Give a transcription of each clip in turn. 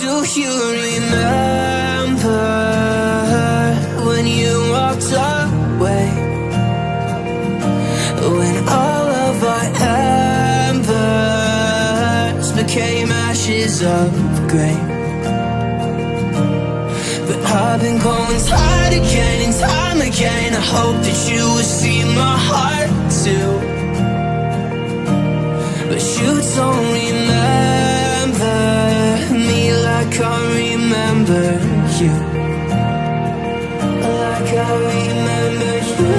Do you remember when you walked away? When all of our embers became ashes of grey. But I've been going time again and time again. I hope that you will see my heart too. But you don't remember me like I remember you. Like I remember you.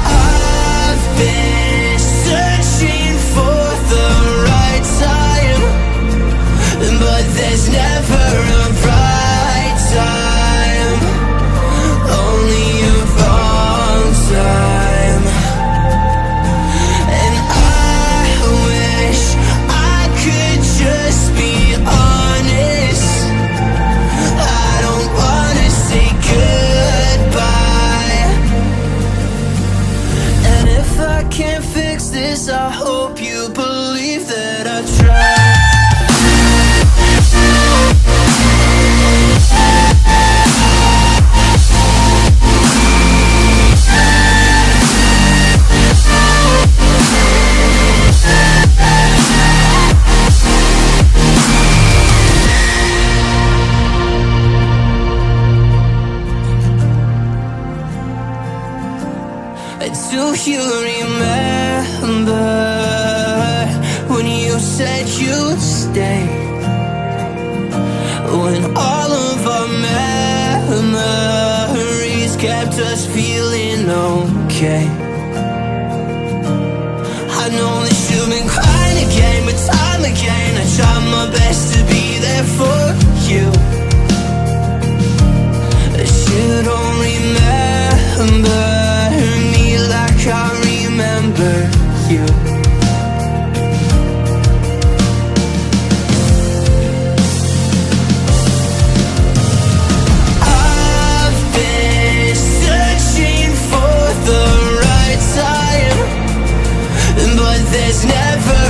I've been searching for the right time, but there's never a right time, only a wrong time. And I wish I could just be honest. I don't wanna say goodbye. And if I can't fix this, I hope you believe that I tried. Do you remember when you said you'd stay? When all of our memories kept us feeling okay. I know that you've been crying again, but time again I tried my best to be there for you. But you don't remember me like I remember you. I've been searching for the right time, but there's never